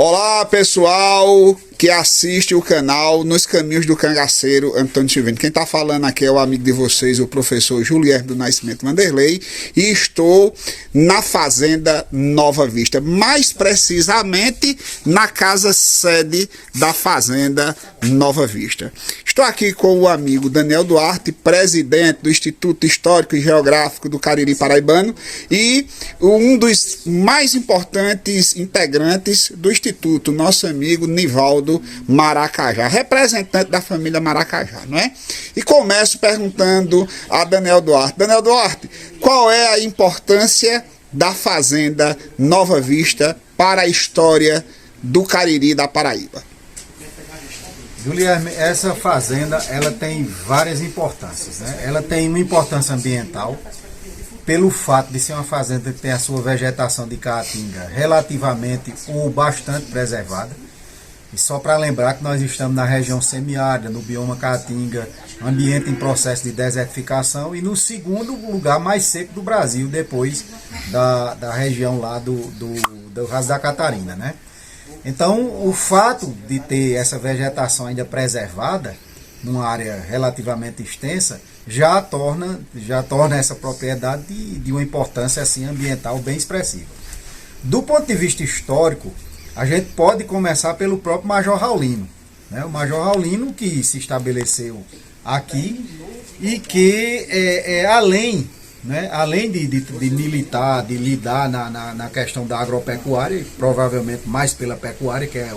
Olá pessoal que assiste o canal Nos Caminhos do Cangaceiro Antônio Silvino. Quem está falando aqui é o amigo de vocês, o professor Julierme do Nascimento Vanderlei, e estou na Fazenda Nova Vista, mais precisamente na casa sede da Fazenda Nova Vista. Estou aqui com o amigo Daniel Duarte, presidente do Instituto Histórico e Geográfico do Cariri Paraibano e um dos mais importantes integrantes do Instituto, nosso amigo Nivaldo Maracajá, representante da família Maracajá, não é? E começo perguntando a Daniel Duarte. Daniel Duarte, qual é a importância da Fazenda Nova Vista para a história do Cariri da Paraíba? Julierme, essa fazenda ela tem várias importâncias, né? Ela tem uma importância ambiental, pelo fato de ser uma fazenda que tem a sua vegetação de caatinga relativamente ou bastante preservada. E só para lembrar que nós estamos na região semiárida, no bioma caatinga, ambiente em processo de desertificação e no segundo lugar mais seco do Brasil, depois da região lá do Raso da Catarina, né? Então, o fato de ter essa vegetação ainda preservada, numa área relativamente extensa, já torna essa propriedade de uma importância assim, ambiental bem expressiva. Do ponto de vista histórico, a gente pode começar pelo próprio Major Raulino, né? O Major Raulino que se estabeleceu aqui e que além de militar, de lidar na questão da agropecuária, e provavelmente mais pela pecuária, que é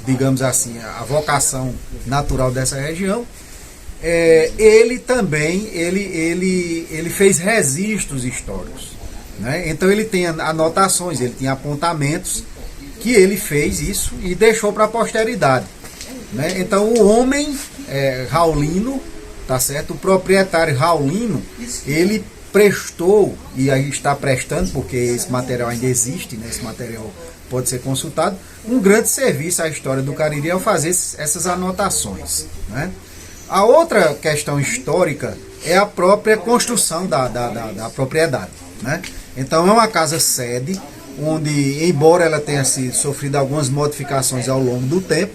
digamos assim, a vocação natural dessa região, ele também ele fez registros históricos, né? Então ele tem anotações, ele tem apontamentos que ele fez isso e deixou para a posteridade, né? Então o homem Raulino, tá certo? O proprietário Raulino, ele prestou, e aí está prestando, porque esse material ainda existe, né? Esse material pode ser consultado, um grande serviço à história do Cariri ao fazer essas anotações, né? A outra questão histórica é a própria construção da propriedade, né? Então é uma casa sede, onde, embora ela tenha sofrido algumas modificações ao longo do tempo,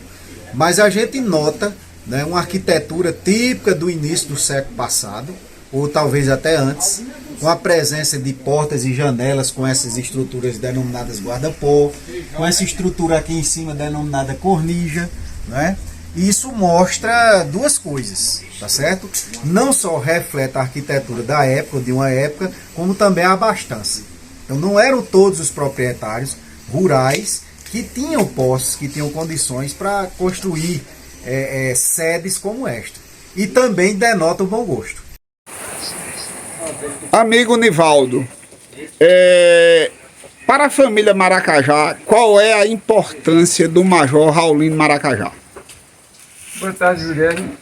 mas a gente nota, né, uma arquitetura típica do início do século passado, ou talvez até antes, com a presença de portas e janelas com essas estruturas denominadas guarda-pó, com essa estrutura aqui em cima denominada cornija, né? E isso mostra duas coisas, tá certo? Não só reflete a arquitetura da época, de uma época, como também a abastança. Então não eram todos os proprietários rurais que tinham posses, que tinham condições para construir sedes como esta. E também denota o bom gosto. Amigo Nivaldo, para a família Maracajá, qual é a importância do Major Raulino Maracajá? Boa tarde, Guilherme.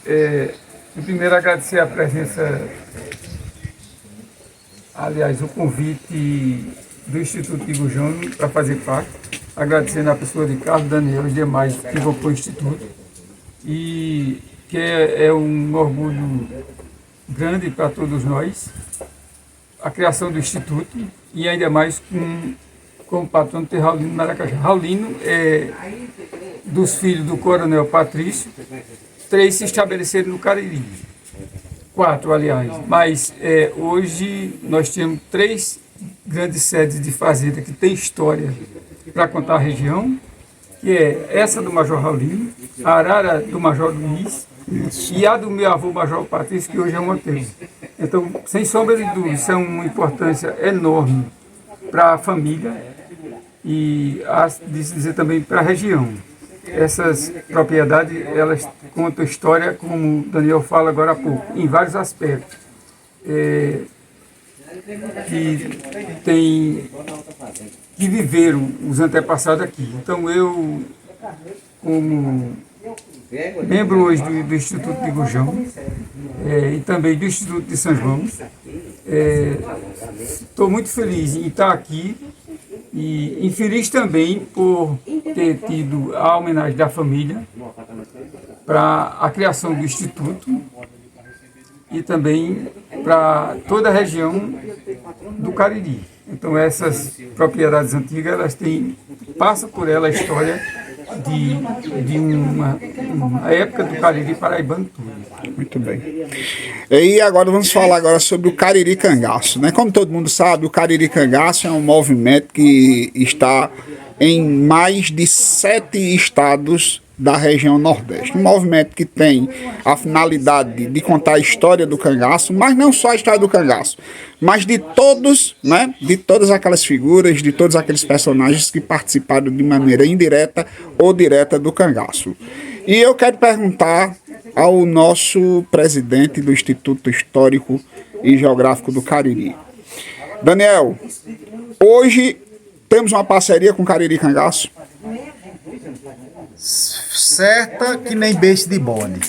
Primeiro agradecer a presença, aliás, o convite do Instituto de Gujão para fazer parte. Agradecendo a pessoa de Carlos, Daniel e os demais que vão para o Instituto. E que é um orgulho grande para todos nós, a criação do Instituto, e ainda mais com o patrono ter Raulino Maracajá. Raulino é dos filhos do Coronel Patrício, 3 se estabeleceram no Cariri, 4 aliás, mas hoje nós temos 3 grandes sedes de fazenda que tem história para contar a região, que é essa do Major Raulino, a Arara do Major Luiz e a do meu avô Major Patrício, que hoje é um hotel. Então, sem sombra de dúvida, isso é uma importância enorme para a família e, de se dizer também, para a região. Essas propriedades, elas contam história, como o Daniel fala agora há pouco, em vários aspectos. Que viveram os antepassados aqui. Então eu, como membro hoje do Instituto de Gujão e também do Instituto de São João, estou muito feliz em estar aqui e infeliz também por ter tido a homenagem da família para a criação do Instituto e também para toda a região do Cariri. Então essas propriedades antigas, elas têm passa por ela a história de uma época do Cariri paraibano tudo. Muito bem. E agora vamos falar agora sobre o Cariri Cangaço, né? Como todo mundo sabe, o Cariri Cangaço é um movimento que está em mais de 7 estados da região Nordeste. Um movimento que tem a finalidade de contar a história do cangaço, mas não só a história do cangaço, mas de todos, né? De todas aquelas figuras, de todos aqueles personagens que participaram de maneira indireta ou direta do cangaço. E eu quero perguntar ao nosso presidente do Instituto Histórico e Geográfico do Cariri. Daniel, hoje temos uma parceria com o Cariri Cangaço? Certa que nem beijo de bode.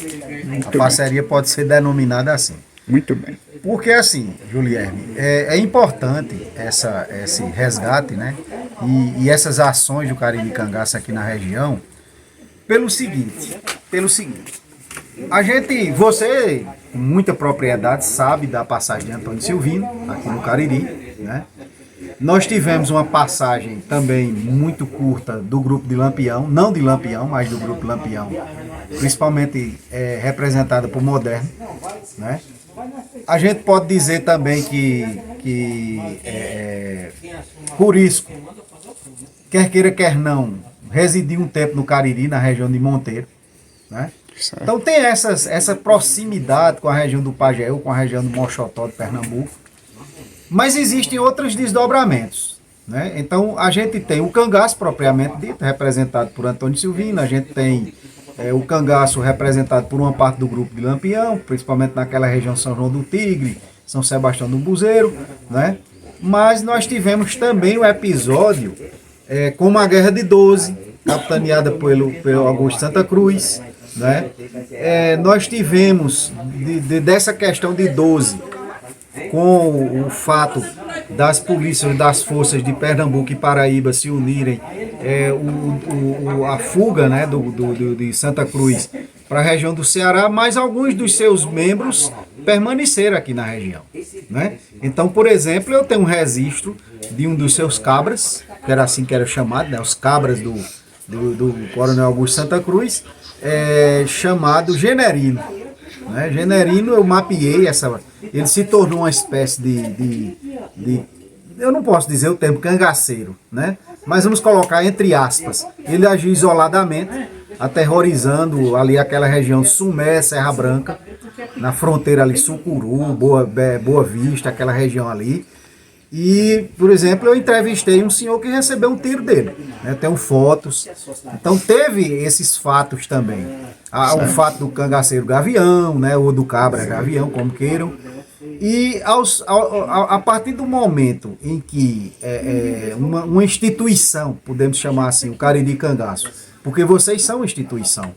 A parceria pode ser denominada assim. Muito bem. Porque assim, Julierme, é importante esse resgate, né? E essas ações do Cariri Cangaço aqui na região, pelo seguinte, você, com muita propriedade, sabe da passagem de Antônio Silvino, aqui no Cariri, né? Nós tivemos uma passagem também muito curta do grupo de Lampião, não de Lampião, mas do grupo Lampião, principalmente representada por Moderno, né? A gente pode dizer também que Curisco, quer queira, quer não, residiu um tempo no Cariri, na região de Monteiro, né? Então tem essa proximidade com a região do Pajeú, com a região do Mochotó de Pernambuco. Mas existem outros desdobramentos, né? Então a gente tem o cangaço propriamente dito, representado por Antônio Silvino, a gente tem o cangaço representado por uma parte do grupo de Lampião, principalmente naquela região São João do Tigre, São Sebastião do Buzeiro, né? Mas nós tivemos também o episódio como a Guerra de 12, capitaneada pelo Augusto Santa Cruz, né? Nós tivemos dessa questão de 12, com o fato das polícias das forças de Pernambuco e Paraíba se unirem, a fuga, né, de Santa Cruz para a região do Ceará, mas alguns dos seus membros permaneceram aqui na região, né? Então, por exemplo, eu tenho um registro de um dos seus cabras, que era assim que era chamado, né, os cabras do Coronel Augusto Santa Cruz, chamado Generino. Né? Generino, eu mapeei ele se tornou uma espécie de eu não posso dizer o termo cangaceiro, né? Mas vamos colocar entre aspas, ele agiu isoladamente, aterrorizando ali aquela região Sumé, Serra Branca, na fronteira ali Sucuru, Boa Vista, aquela região ali. E, por exemplo, eu entrevistei um senhor que recebeu um tiro dele, né? Tenho fotos. Então teve esses fatos também. O fato do cangaceiro Gavião, né? Ou do cabra Gavião, como queiram. E a partir do momento em que uma instituição, podemos chamar assim, o Cariri Cangaço, porque vocês são instituição,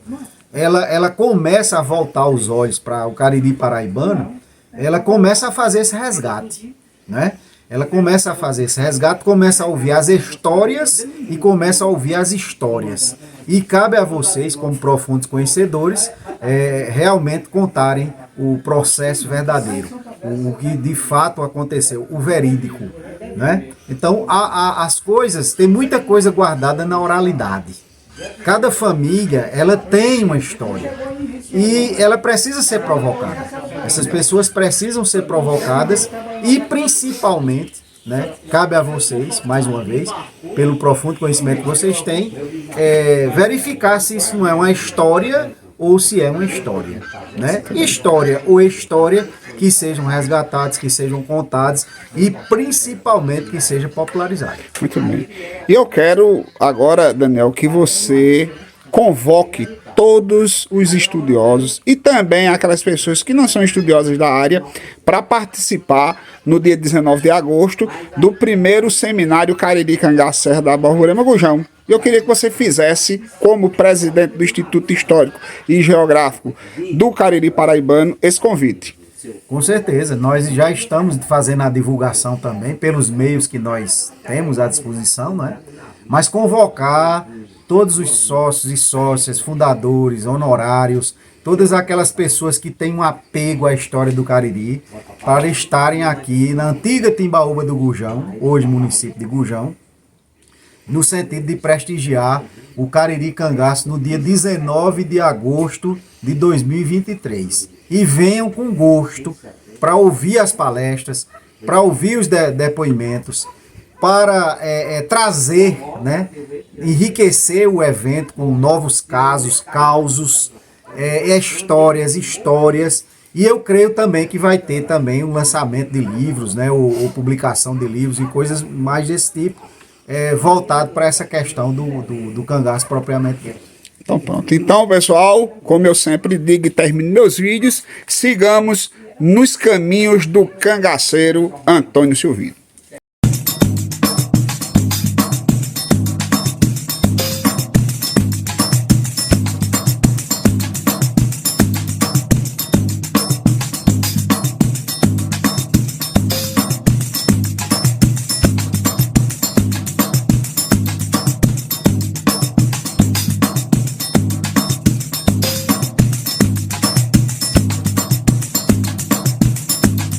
ela começa a voltar os olhos para o Cariri paraibano, ela começa a fazer esse resgate, né? Ela começa a fazer esse resgate, começa a ouvir as histórias e começa a ouvir as histórias. E cabe a vocês, como profundos conhecedores, realmente contarem o processo verdadeiro, o que de fato aconteceu, o verídico, né? Então, as coisas, tem muita coisa guardada na oralidade. Cada família, ela tem uma história e ela precisa ser provocada. Essas pessoas precisam ser provocadas e principalmente, né, cabe a vocês, mais uma vez, pelo profundo conhecimento que vocês têm, verificar se isso não é uma história ou se é uma história, né? História ou história que sejam resgatados, que sejam contados e principalmente que seja popularizado. Muito bem. E eu quero agora, Daniel, que você convoque todos os estudiosos e também aquelas pessoas que não são estudiosas da área para participar no dia 19 de agosto do primeiro seminário Cariri Cangaço Serra da Borborema Gujão. E eu queria que você fizesse, como presidente do Instituto Histórico e Geográfico do Cariri Paraibano, esse convite. Com certeza, nós já estamos fazendo a divulgação também pelos meios que nós temos à disposição, né? Mas convocar todos os sócios e sócias, fundadores, honorários, todas aquelas pessoas que têm um apego à história do Cariri, para estarem aqui na antiga Timbaúba do Gujão, hoje município de Gujão, no sentido de prestigiar o Cariri Cangaço no dia 19 de agosto de 2023. E venham com gosto para ouvir as palestras, para ouvir os depoimentos, para trazer, né, enriquecer o evento com novos casos, causos, histórias. E eu creio também que vai ter também um lançamento de livros, né, ou publicação de livros e coisas mais desse tipo, voltado para essa questão do cangaço propriamente dito. Então pronto. Então, pessoal, como eu sempre digo e termino meus vídeos, sigamos nos caminhos do cangaceiro Antônio Silvino.